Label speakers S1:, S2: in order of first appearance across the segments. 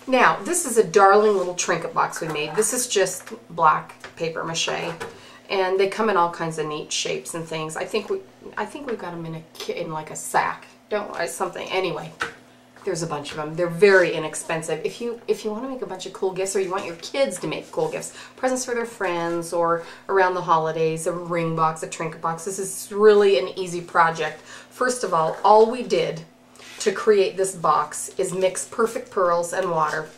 S1: Now, this is a darling little trinket box we made. This is just black paper mache, and they come in all kinds of neat shapes and things. I think we've got them in like a sack, don't I? Something. Anyway, there's a bunch of them. They're very inexpensive. If you want to make a bunch of cool gifts, or you want your kids to make cool gifts, presents for their friends, or around the holidays, a ring box, a trinket box, this is really an easy project. First of all we did to create this box is mix Perfect Pearls and water.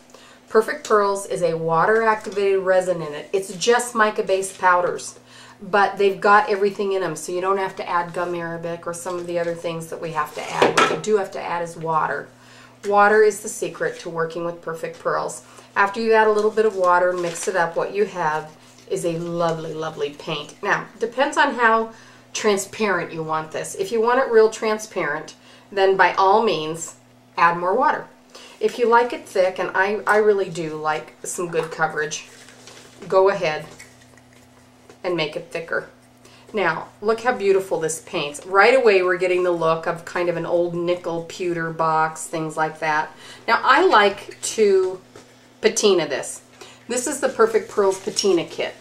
S1: Perfect Pearls is a water-activated resin in it. It's just mica-based powders, but they've got everything in them, so you don't have to add gum arabic or some of the other things that we have to add. What you do have to add is water. Water is the secret to working with Perfect Pearls. After you add a little bit of water and mix it up, what you have is a lovely, lovely paint. Now, depends on how transparent you want this. If you want it real transparent, then by all means add more water. If you like it thick, and I really do like some good coverage, go ahead and make it thicker. Now, look how beautiful this paints. Right away we're getting the look of kind of an old nickel pewter box, things like that. Now, I like to patina this. This is the Perfect Pearls patina kit.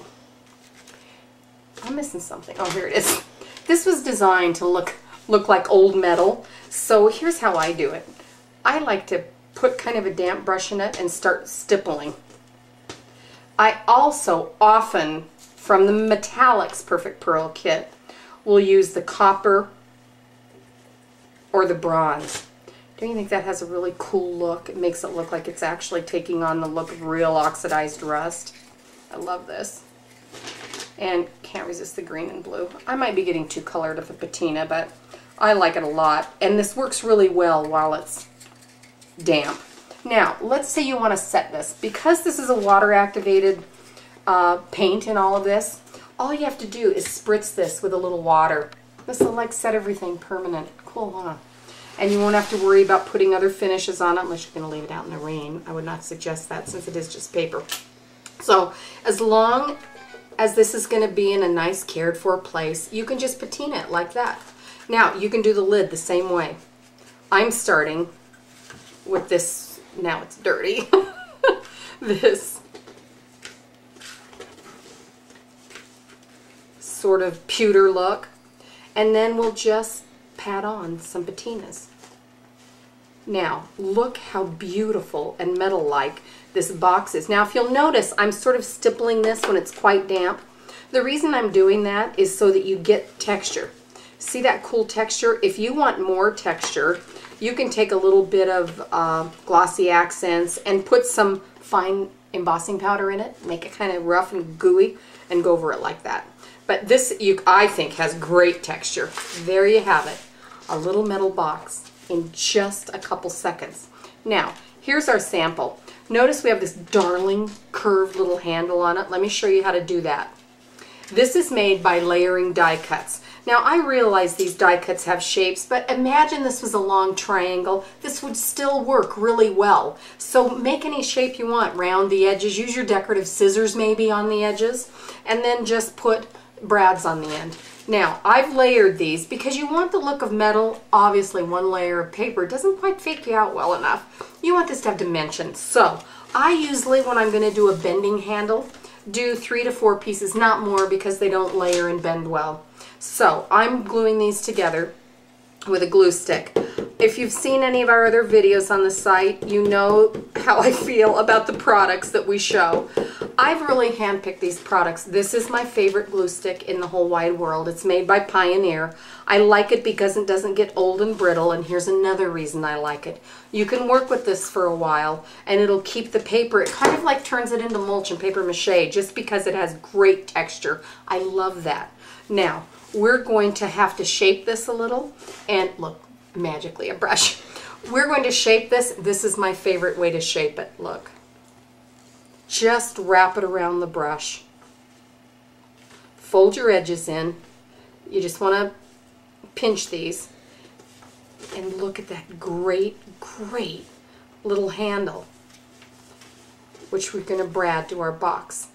S1: I'm missing something. Oh, here it is. This was designed to look like old metal. So here's how I do it. I like to put kind of a damp brush in it and start stippling. I also often, from the Metallics Perfect Pearl kit, will use the copper or the bronze. Don't you think that has a really cool look? It makes it look like it's actually taking on the look of real oxidized rust. I love this. And can't resist the green and blue. I might be getting too colored of a patina, but I like it a lot. And this works really well while it's damp. Now, let's say you want to set this. Because this is a water-activated paint in all of this, all you have to do is spritz this with a little water. This will like set everything permanent. Cool, huh? And you won't have to worry about putting other finishes on it unless you're going to leave it out in the rain. I would not suggest that since it is just paper. So as long as this is going to be in a nice cared for place, you can just patina it like that. Now, you can do the lid the same way. I'm starting with this, now it's dirty, this sort of pewter look, and then we'll just pat on some patinas. Now, look how beautiful and metal-like this box is. Now, if you'll notice, I'm sort of stippling this when it's quite damp. The reason I'm doing that is so that you get texture. See that cool texture? If you want more texture, you can take a little bit of glossy accents and put some fine embossing powder in it, make it kind of rough and gooey, and go over it like that. But this, I think, has great texture. There you have it. A little metal box in just a couple seconds. Now, here's our sample. Notice we have this darling curved little handle on it. Let me show you how to do that. This is made by layering die cuts. Now, I realize these die cuts have shapes, but imagine this was a long triangle. This would still work really well. So make any shape you want, round the edges. Use your decorative scissors maybe on the edges, and then just put brads on the end. Now, I've layered these because you want the look of metal. Obviously, one layer of paper doesn't quite fake you out well enough. You want this to have dimensions. So I usually, when I'm going to do a bending handle, do 3 to 4 pieces, not more, because they don't layer and bend well. So I'm gluing these together with a glue stick. If you've seen any of our other videos on the site, you know how I feel about the products that we show. I've really handpicked these products. This is my favorite glue stick in the whole wide world. It's made by Pioneer. I like it because it doesn't get old and brittle, and here's another reason I like it. You can work with this for a while, and it'll keep the paper, it kind of like turns it into mulch and paper mache just because it has great texture. I love that. Now, we're going to have to shape this a little, and look, magically a brush. We're going to shape this. This is my favorite way to shape it. Look. Just wrap it around the brush. Fold your edges in. You just want to pinch these. And look at that great, great little handle, which we're going to brad to our box.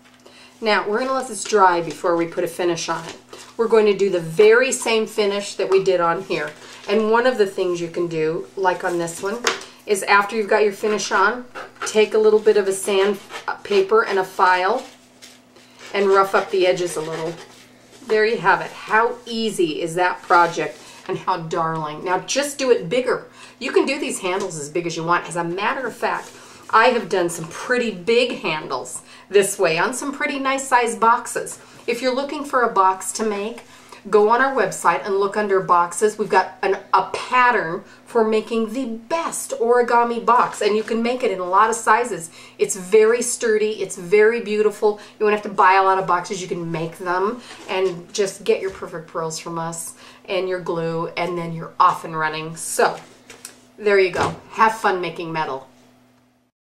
S1: Now, we're going to let this dry before we put a finish on it. We're going to do the very same finish that we did on here. And one of the things you can do, like on this one, is after you've got your finish on, take a little bit of a sandpaper and a file and rough up the edges a little. There you have it. How easy is that project and how darling. Now just do it bigger. You can do these handles as big as you want. As a matter of fact, I have done some pretty big handles this way on some pretty nice size boxes. If you're looking for a box to make, go on our website and look under boxes. We've got a pattern for making the best origami box, and you can make it in a lot of sizes. It's very sturdy, it's very beautiful. You won't have to buy a lot of boxes, you can make them and just get your perfect pearls from us and your glue, and then you're off and running. So there you go. Have fun making metal.